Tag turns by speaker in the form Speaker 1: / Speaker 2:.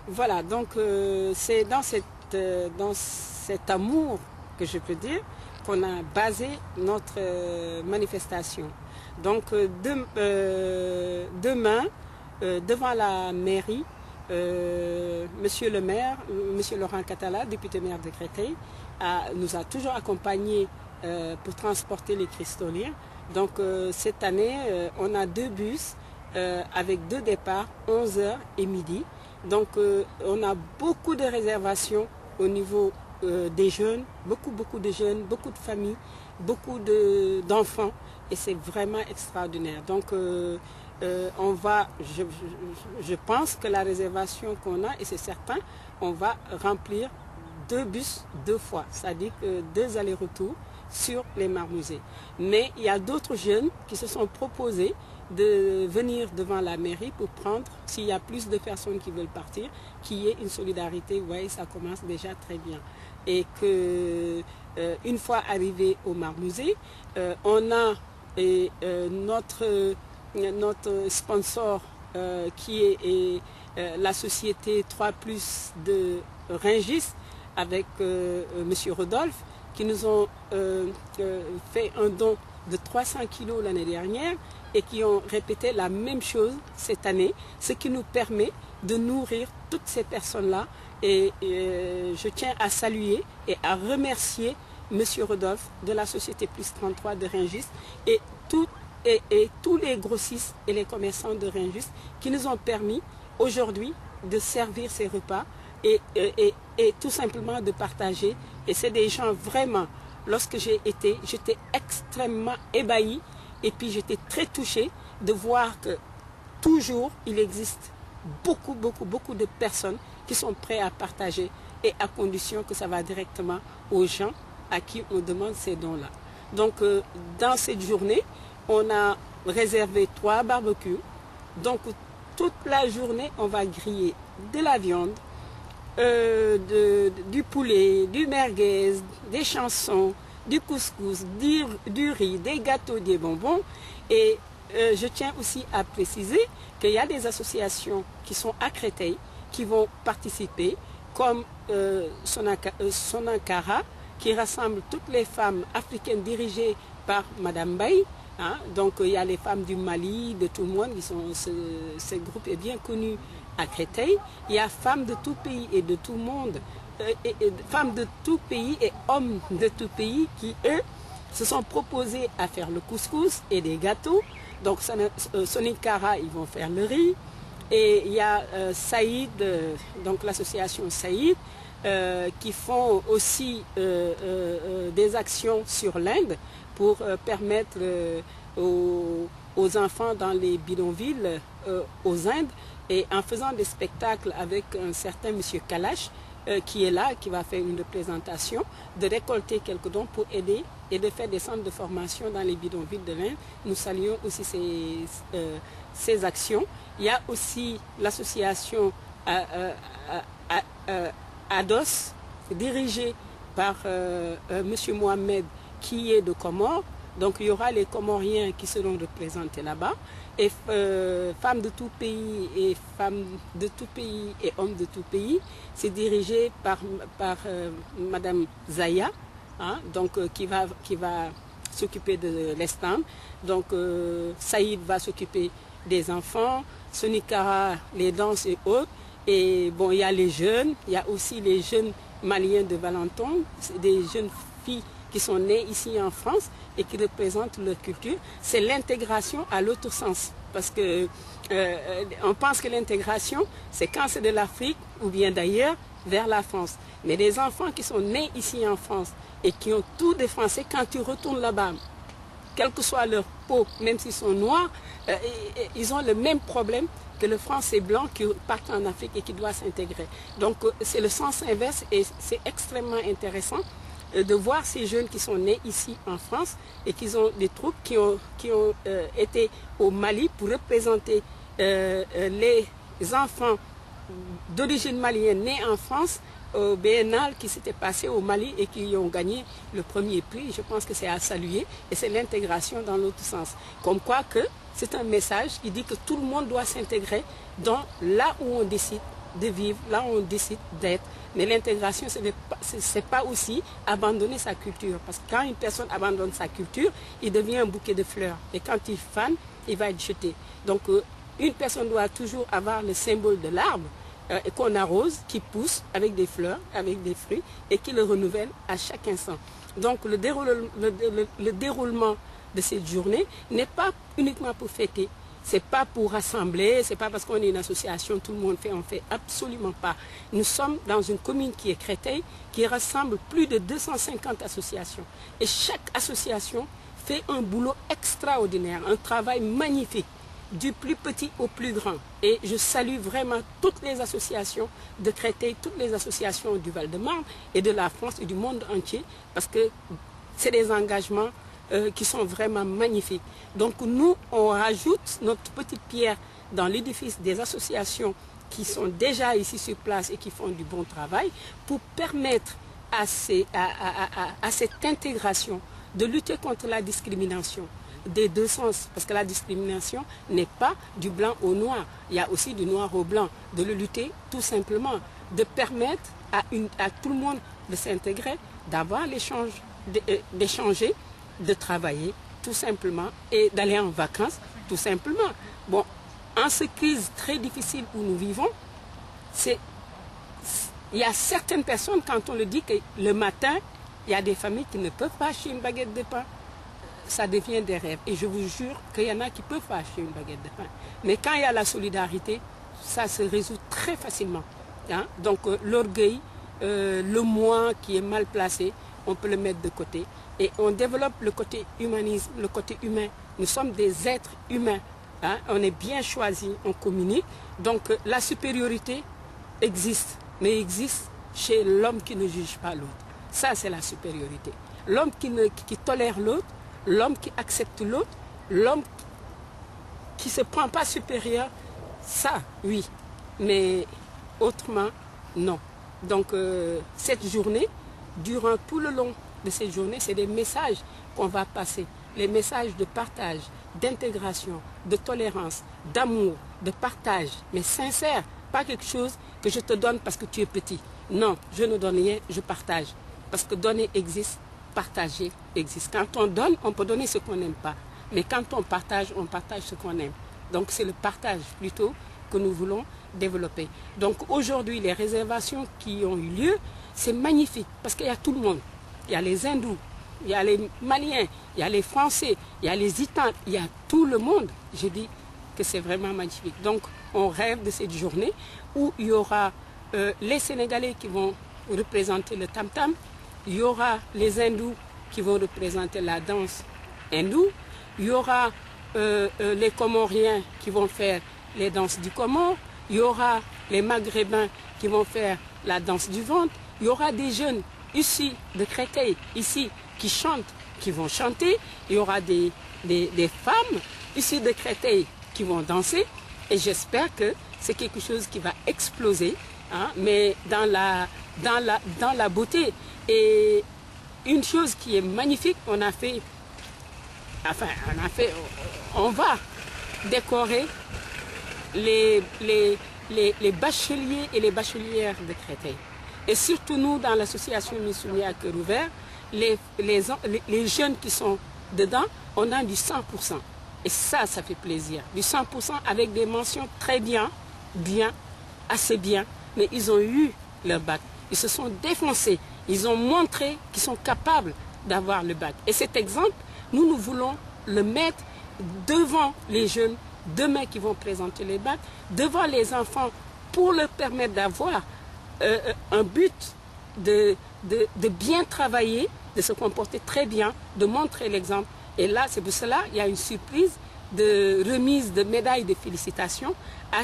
Speaker 1: Voilà, donc c'est dans cet amour que je peux dire qu'on a basé notre manifestation. Donc demain, devant la mairie, Monsieur le maire, Monsieur Laurent Catala, député maire de Créteil, nous a toujours accompagnés pour transporter les cristoliens. Donc cette année, on a 2 bus avec 2 départs, 11 h et midi. Donc on a beaucoup de réservations au niveau des jeunes, beaucoup de jeunes, beaucoup de familles, beaucoup d'enfants, et c'est vraiment extraordinaire. Donc on va, je pense que la réservation qu'on a, et c'est certain, on va remplir 2 bus 2 fois, c'est-à-dire que 2 allers-retours sur les Marmousets. Mais il y a d'autres jeunes qui se sont proposés de venir devant la mairie pour prendre, s'il y a plus de personnes qui veulent partir, qu'il y ait une solidarité. Vous voyez, ça commence déjà très bien. Et que une fois arrivé au Marmousets, on a notre sponsor qui est la société 3+ de Rungis avec Monsieur Rodolphe, qui nous ont fait un don de 300 kilos l'année dernière et qui ont répété la même chose cette année, ce qui nous permet de nourrir toutes ces personnes-là. Et je tiens à saluer et à remercier Monsieur Rodolphe de la société Plus 33 de Rungis et tous les grossistes et les commerçants de Rungis qui nous ont permis aujourd'hui de servir ces repas et tout simplement de partager. Et c'est des gens vraiment, lorsque j'étais extrêmement ébahie et puis j'étais très touchée de voir que toujours il existe beaucoup de personnes qui sont prêtes à partager, et à condition que ça va directement aux gens à qui on demande ces dons-là. Donc dans cette journée, on a réservé 3 barbecues. Donc toute la journée, on va griller de la viande, du poulet, du merguez, des chansons, du couscous, du riz, des gâteaux, des bonbons. Et je tiens aussi à préciser qu'il y a des associations qui sont à Créteil qui vont participer, comme Sonankara, qui rassemble toutes les femmes africaines dirigées par Madame Baye. Hein. Donc il y a les femmes du Mali, de tout le monde, ce groupe est bien connu à Créteil. Il y a femmes de tout pays et de tout le monde, femmes de tout pays et hommes de tout pays qui, eux, se sont proposés à faire le couscous et des gâteaux. Donc Sonankara, ils vont faire le riz. Et il y a Saïd, donc l'association Saïd, qui font aussi des actions sur l'Inde pour permettre aux enfants dans les bidonvilles aux Indes, et en faisant des spectacles avec un certain monsieur Kalash qui est là, qui va faire une représentation, de récolter quelques dons pour aider et de faire des centres de formation dans les bidonvilles de l'Inde. Nous saluons aussi ces actions. Il y a aussi l'association ADOS, dirigée par monsieur Mohamed, qui est de Comores. Donc il y aura les Comoriens qui seront représentés là-bas. Et femmes de tout pays et hommes de tout pays, c'est dirigé par Madame Zaya, hein, donc qui va s'occuper de l'Estam. Donc Saïd va s'occuper des enfants, Sonikara les danses et autres. Et bon, il y a les jeunes, il y a aussi les jeunes maliens de Valenton, des jeunes filles qui sont nées ici en France et qui représentent leur culture. C'est l'intégration à l'autre sens. Parce que on pense que l'intégration, c'est quand c'est de l'Afrique ou bien d'ailleurs vers la France. Mais des enfants qui sont nés ici en France et qui ont tout des Français, quand tu retournes là-bas, quelle que soit leur peau, même s'ils sont noirs, ils ont le même problème que le Français blanc qui part en Afrique et qui doit s'intégrer. Donc c'est le sens inverse, et c'est extrêmement intéressant de voir ces jeunes qui sont nés ici en France et qui ont des troupes qui ont été au Mali pour représenter les enfants d'origine malienne nés en France au Biennale qui s'était passé au Mali et qui ont gagné le premier prix. Je pense que c'est à saluer, et c'est l'intégration dans l'autre sens. Comme quoi que c'est un message qui dit que tout le monde doit s'intégrer dans là où on décide de vivre, là où on décide d'être. Mais l'intégration, ce n'est pas aussi abandonner sa culture. Parce que quand une personne abandonne sa culture, il devient un bouquet de fleurs. Et quand il fane, il va être jeté. Donc une personne doit toujours avoir le symbole de l'arbre qu'on arrose, qui pousse avec des fleurs, avec des fruits, et qui le renouvelle à chaque instant. Donc le déroulement de cette journée n'est pas uniquement pour fêter. C'est pas pour rassembler, c'est pas parce qu'on est une association, tout le monde fait, on fait absolument pas. Nous sommes dans une commune qui est Créteil, qui rassemble plus de 250 associations. Et chaque association fait un boulot extraordinaire, un travail magnifique, du plus petit au plus grand. Et je salue vraiment toutes les associations de Créteil, toutes les associations du Val-de-Marne et de la France et du monde entier, parce que c'est des engagements qui sont vraiment magnifiques. Donc nous, on rajoute notre petite pierre dans l'édifice des associations qui sont déjà ici sur place et qui font du bon travail pour permettre à cette intégration de lutter contre la discrimination des deux sens. Parce que la discrimination n'est pas du blanc au noir. Il y a aussi du noir au blanc. De le lutter tout simplement. De permettre à tout le monde de s'intégrer, d'avoir l'échange, d'échanger, de travailler tout simplement et d'aller en vacances tout simplement. Bon, en cette crise très difficile où nous vivons, il y a certaines personnes, quand on le dit que le matin, il y a des familles qui ne peuvent pas acheter une baguette de pain, ça devient des rêves. Et je vous jure qu'il y en a qui ne peuvent pas acheter une baguette de pain. Mais quand il y a la solidarité, ça se résout très facilement. Hein? Donc l'orgueil, le moi qui est mal placé, on peut le mettre de côté. Et on développe le côté humanisme, le côté humain. Nous sommes des êtres humains. Hein? On est bien choisis, on communique. Donc la supériorité existe, mais existe chez l'homme qui ne juge pas l'autre. Ça, c'est la supériorité. L'homme qui tolère l'autre, l'homme qui accepte l'autre, l'homme qui ne se prend pas supérieur, ça, oui. Mais autrement, non. Donc cette journée, durant tout le long de cette journée, c'est des messages qu'on va passer. Les messages de partage, d'intégration, de tolérance, d'amour, de partage, mais sincère. Pas quelque chose que je te donne parce que tu es petit. Non, je ne donne rien, je partage. Parce que donner existe, partager existe. Quand on donne, on peut donner ce qu'on n'aime pas. Mais quand on partage ce qu'on aime. Donc c'est le partage plutôt que nous voulons développer. Donc aujourd'hui, les réservations qui ont eu lieu, c'est magnifique parce qu'il y a tout le monde. Il y a les hindous, il y a les Maliens, il y a les Français, il y a les Italiens, il y a tout le monde. Je dis que c'est vraiment magnifique. Donc on rêve de cette journée où il y aura les Sénégalais qui vont représenter le tam-tam, il y aura les hindous qui vont représenter la danse hindoue, il y aura les Comoriens qui vont faire les danses du Comore, il y aura les Maghrébins qui vont faire la danse du ventre, il y aura des jeunes ici de Créteil, ici, qui chantent, qui vont chanter, il y aura des femmes ici de Créteil qui vont danser, et j'espère que c'est quelque chose qui va exploser, hein, mais dans la beauté. Et une chose qui est magnifique, on va décorer les bacheliers et les bachelières de Créteil. Et surtout nous, dans l'association Missoumi à Cœur Ouvert, les jeunes qui sont dedans, on a du 100%. Et ça fait plaisir. Du 100% avec des mentions très bien, assez bien. Mais ils ont eu leur bac. Ils se sont défoncés. Ils ont montré qu'ils sont capables d'avoir le bac. Et cet exemple, nous voulons le mettre devant les jeunes demain qui vont présenter les bacs, devant les enfants pour leur permettre d'avoir un but de bien travailler, de se comporter très bien, de montrer l'exemple. Et là, c'est pour cela qu'il y a une surprise de remise de médailles de félicitations à